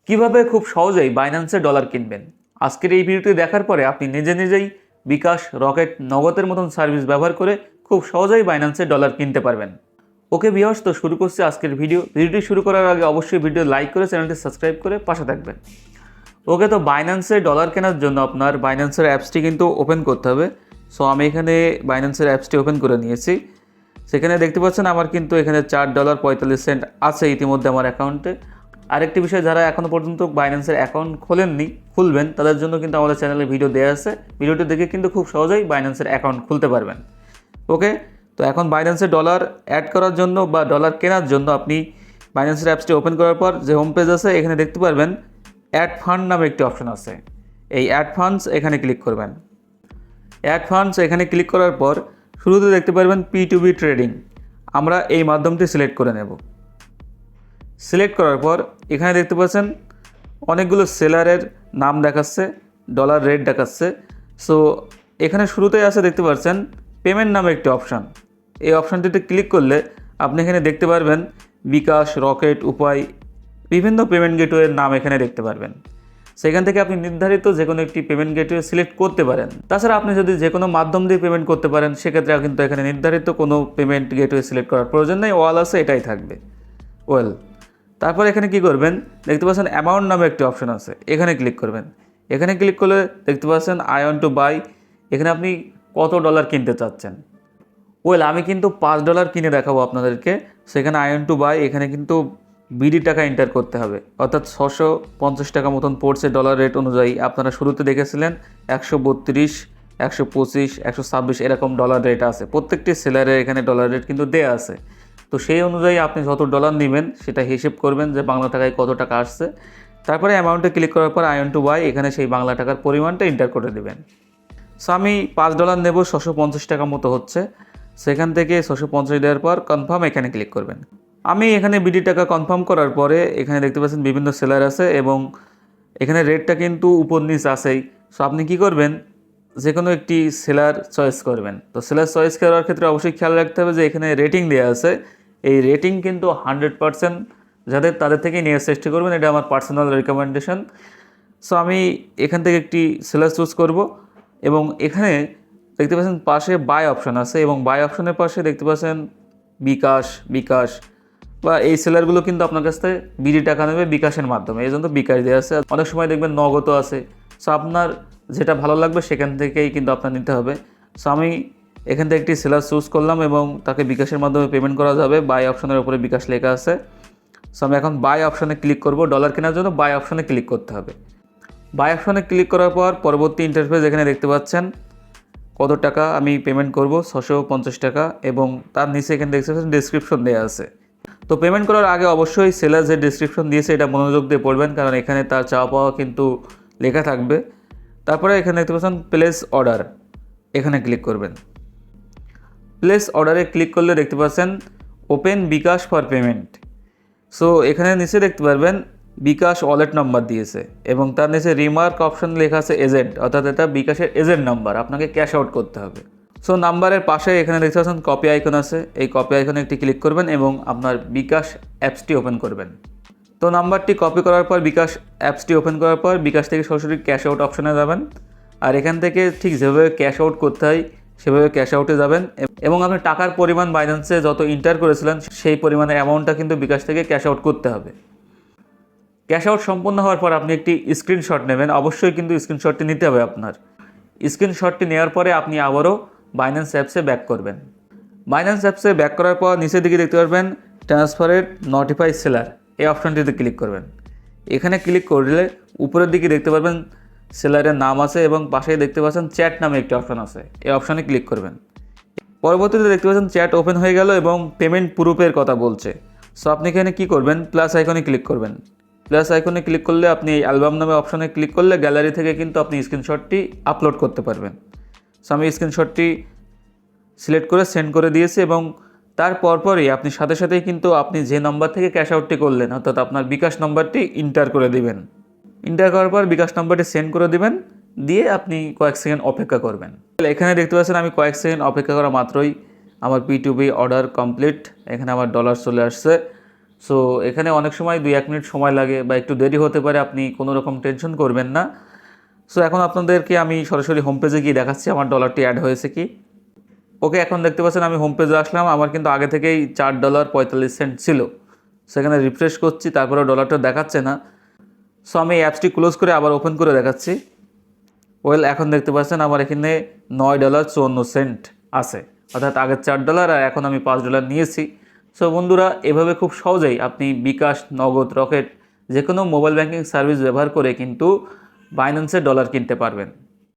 কিভাবে খুব সহজেই বাইন্যান্সে ডলার কিনবেন। আজকের এই ভিডিওটি দেখার পরে আপনি নিজে নিজেই বিকাশ, রকেট, নগদের মতন সার্ভিস ব্যবহার করে খুব সহজেই বাইন্যান্সে ডলার কিনতে পারবেন। ওকে ভিউয়ার্স, তো শুরু করছি আজকের ভিডিওটি শুরু করার আগে অবশ্যই ভিডিও লাইক করে চ্যানেলটি সাবস্ক্রাইব করে পাশে থাকবেন। ওকে, তো বাইন্যান্সে ডলার কেনার জন্য আপনার বাইন্যান্সের অ্যাপসটি কিন্তু ওপেন করতে হবে। সো আমি এখানে বাইন্যান্সের অ্যাপসটি ওপেন করে নিয়েছি। সেখানে দেখতে পাচ্ছেন আমার কিন্তু এখানে $4.45 আছে ইতিমধ্যে আমার অ্যাকাউন্টে। আরেকটি বিষয়, যারা এখনও পর্যন্ত বাইন্যান্সের অ্যাকাউন্ট খোলেননি, খুলবেন, তাদের জন্য কিন্তু আমাদের চ্যানেলে ভিডিও দেওয়া আছে। ভিডিওটি দেখে কিন্তু খুব সহজেই বাইন্যান্সের অ্যাকাউন্ট খুলতে পারবেন। ওকে, তো এখন বাইন্যান্সে ডলার অ্যাড করার জন্য বা ডলার কেনার জন্য আপনি বাইন্যান্সের অ্যাপসটি ওপেন করার পর যে হোম পেজ আছে এখানে দেখতে পারবেন অ্যাড ফান্ড নামে একটি অপশন আছে। এই অ্যাড ফান্ডস এখানে ক্লিক করবেন। অ্যাড ফান্ডস এখানে ক্লিক করার পর শুরুতে দেখতে পারবেন P2B ট্রেডিং। আমরা এই মাধ্যমটি সিলেক্ট করে নেব। সিলেক্ট করার পর এখানে দেখতে পাচ্ছেন অনেকগুলো সেলারের নাম দেখাচ্ছে, ডলার রেট দেখাচ্ছে। সো এখানে শুরুতেই আছে দেখতে পাচ্ছেন পেমেন্ট নামে একটি অপশান। এই অপশানটিতে ক্লিক করলে আপনি এখানে দেখতে পারবেন বিকাশ, রকেট, উপায়, বিভিন্ন পেমেন্ট গেটওয়ের নাম এখানে দেখতে পারবেন। সেখান থেকে আপনি নির্ধারিত যে কোনো একটি পেমেন্ট গেটওয়ে সিলেক্ট করতে পারেন। তাছাড়া আপনি যদি যে কোনো মাধ্যম দিয়ে পেমেন্ট করতে পারেন, সেক্ষেত্রে কিন্তু এখানে নির্ধারিত কোনো পেমেন্ট গেটওয়ে সিলেক্ট করার প্রয়োজন নেই, ওয়াল আছে এটাই থাকবে। ওয়েল, তারপর এখানে কি করবেন, দেখতে পাচ্ছেন অ্যামাউন্ট নামে একটি অপশন আছে, এখানে ক্লিক করবেন। এখানে ক্লিক করলে দেখতে পাচ্ছেন আই ওয়ান্ট টু বাই, এখানে আপনি কত ডলার কিনতে চাচ্ছেন। ওয়েল, আমি কিন্তু $5 কিনে দেখাবো আপনাদেরকে। সেখানে আই ওয়ান্ট টু বাই, এখানে কিন্তু বিডি টাকা এন্টার করতে হবে, অর্থাৎ 650 টাকা মতন পড়ছে ডলার রেট অনুযায়ী। আপনারা শুরুতে দেখেছিলেন 132, 125, 126 এরকম ডলার রেট আছে। প্রত্যেকটি সেলারের এখানে ডলার রেট কিন্তু দেয়া আছে। তো সেই অনুযায়ী আপনি যত ডলার নেবেন সেটা হিসেব করবেন যে বাংলা টাকায় কত টাকা আসছে। তারপরে অ্যামাউন্টে ক্লিক করার পর আই ওয়ান্ট টু বাই, এখানে সেই বাংলা টাকার পরিমাণটা এন্টার করে দেবেন। সো আমি $5 নেব, 650 টাকা মতো হচ্ছে। সেখান থেকে 650 দেওয়ার পর কনফার্ম এখানে ক্লিক করবেন। আমি এখানে বিডি টাকা কনফার্ম করার পরে এখানে দেখতে পাচ্ছেন বিভিন্ন সেলার আছে এবং এখানে রেটটা কিন্তু উপর নিচ আছেই। সো আপনি কি করবেন, যে কোনো একটি সেলার চয়েস করবেন। তো সেলার চয়েস করার ক্ষেত্রে অবশ্যই খেয়াল রাখতে হবে যে এখানে রেটিং দেওয়া আছে, এই রেটিং কিন্তু 100% যাদের, তাদের থেকেই নেওয়ার চেষ্টা করবেন। এটা আমার পার্সোনাল রিকমেন্ডেশন। সো আমি এখান থেকে একটি সেলার চুজ করব এবং এখানে দেখতে পাচ্ছেন পাশে বাই অপশন আছে এবং বাই অপশনের পাশে দেখতে পাচ্ছেন বিকাশ বা এই সেলারগুলো কিন্তু আপনার কাছ থেকে বিডি টাকা নেবে বিকাশের মাধ্যমে, এই জন্য বিকাশ দেওয়া আছে। অনেক সময় দেখবেন নগদও আছে। সো আপনার যেটা ভালো লাগবে সেখান থেকেই কিন্তু আপনার নিতে হবে। সো আমি এখান থেকে একটি সেলার চুজ করলাম এবং তাকে বিকাশের মাধ্যমে পেমেন্ট করা যাবে। বাই অপশনের উপরে বিকাশ লেখা আছে। সো আমি এখন বাই অপশনে ক্লিক করব। ডলার কেনার জন্য বাই অপশনে ক্লিক করতে হবে। বাই অপশনে ক্লিক করার পর পরবর্তী ইন্টারফেস এখানে দেখতে পাচ্ছেন কত টাকা আমি পেমেন্ট করব, 650 টাকা, এবং তার নিচে এখানে দেখতে পাচ্ছেন ডেসক্রিপশন দেওয়া আছে। তো পেমেন্ট করার আগে অবশ্যই সেলার যে ডেসক্রিপশন দিয়েছে এটা মনোযোগ দিয়ে পড়বেন, কারণ এখানে তার চাওয়া পাওয়া কিন্তু লেখা থাকবে। তারপরে এখানে দেখতে পাচ্ছেন প্লেস অর্ডার, এখানে ক্লিক করবেন। প্লেস অর্ডারে ক্লিক করলে দেখতে পাচ্ছেন open bKash for payment. So এখানে নিচে দেখতে পারবেন বিকাশ ওয়ালেট নাম্বার দিয়েছে এবং তার নিচে রিমার্ক অপশন লেখা আছে এজেন্ট, অর্থাৎ এটা বিকাশের এজেন্ট নাম্বার, আপনাকে ক্যাশ আউট করতে হবে। সো নাম্বারের পাশে এখানে দেখতে পাচ্ছেন কপি আইকন আছে, এই কপি আইকনে একটি ক্লিক করবেন এবং আপনার বিকাশ অ্যাপসটি ওপেন করবেন। তো নাম্বারটি কপি করার পর বিকাশ অ্যাপসটি ওপেন করার পর বিকাশ থেকে সরাসরি ক্যাশ আউট অপশনে যাবেন। আর এখান থেকে ঠিক যেভাবে ক্যাশ আউট করতে হয় সেভাবে ক্যাশ আউটে যাবেন এবং আপনি টাকার পরিমাণ বাইন্যান্সে যত এন্টার করেছিলেন সেই পরিমাণের অ্যামাউন্টটা কিন্তু বিকাশ থেকে ক্যাশ আউট করতে হবে। ক্যাশ আউট সম্পন্ন হওয়ার পর আপনি একটি স্ক্রিনশট নেবেন, অবশ্যই কিন্তু স্ক্রিনশটটি নিতে হবে আপনার। স্ক্রিনশটটি নেওয়ার পরে আপনি আবারও বাইন্যান্স অ্যাপসে ব্যাক করবেন। বাইন্যান্স অ্যাপসে ব্যাক করার পর নিচের দিকে দেখতে পারবেন ট্রান্সফারেড নোটিফাই সেলার, এই অপশনটিতে ক্লিক করবেন। এখানে ক্লিক করলে উপরের দিকে দেখতে পারবেন সেলারের নাম আছে এবং পাশেই দেখতে পাচ্ছেন চ্যাট নামে একটি অপশন আছে, এই অপশনে ক্লিক করবেন। পরবর্তীতে দেখতে পাচ্ছেন চ্যাট ওপেন হয়ে গেল এবং পেমেন্ট প্রুফের কথা বলছে। সো আপনি এখানে কী করবেন, প্লাস আইকনে ক্লিক করবেন। প্লাস আইকনে ক্লিক করলে আপনি অ্যালবাম নামে অপশনে ক্লিক করলে গ্যালারি থেকে কিন্তু আপনি স্ক্রিনশটটি আপলোড করতে পারবেন। সো আমি স্ক্রিনশটটি সিলেক্ট করে সেন্ড করে দিয়েছি এবং তার পরপরই আপনি সাথে সাথেই কিন্তু আপনি যে নাম্বার থেকে ক্যাশ আউটটি করলেন, অর্থাৎ আপনার বিকাশ নম্বরটি ইন্টার করে দিবেন। ইন্টার করার পর বিকাশ নম্বরটি সেন্ড করে দিবেন, দিয়ে আপনি কয়েক সেকেন্ড অপেক্ষা করবেন। এখানে দেখতে পাচ্ছেন আমি কয়েক সেকেন্ড অপেক্ষা করা মাত্রই আমার P2B অর্ডার কমপ্লিট, এখানে আমার ডলার চলে আসছে। সো এখানে অনেক সময় 2-1 মিনিট সময় লাগে বা একটু দেরি হতে পারে, আপনি কোনো রকম টেনশন করবেন না। সো এখন আপনাদেরকে আমি সরাসরি হোম পেজে গিয়ে দেখাচ্ছি আমার ডলারটি অ্যাড হয়েছে কি। ওকে, এখন দেখতে পাচ্ছেন আমি হোম পেজে আসলাম। আমার কিন্তু আগে থেকেই $4.45 ছিল। সেখানে রিফ্রেশ করছি, তারপরে ডলারটা দেখাচ্ছে না। সো আমি অ্যাপসটি ক্লোজ করে আবার ওপেন করে দেখাচ্ছি। এখন দেখতে পাচ্ছেন আমার এখানে $9.54 আছে, অর্থাৎ আগের $4 আর এখন আমি $5 নিয়েছি। সো বন্ধুরা, এভাবে খুব সহজেই আপনি বিকাশ, নগদ, রকেট যে কোনো মোবাইল ব্যাংকিং সার্ভিস ব্যবহার করে কিন্তু বাইন্যান্সে ডলার কিনতে পারবেন।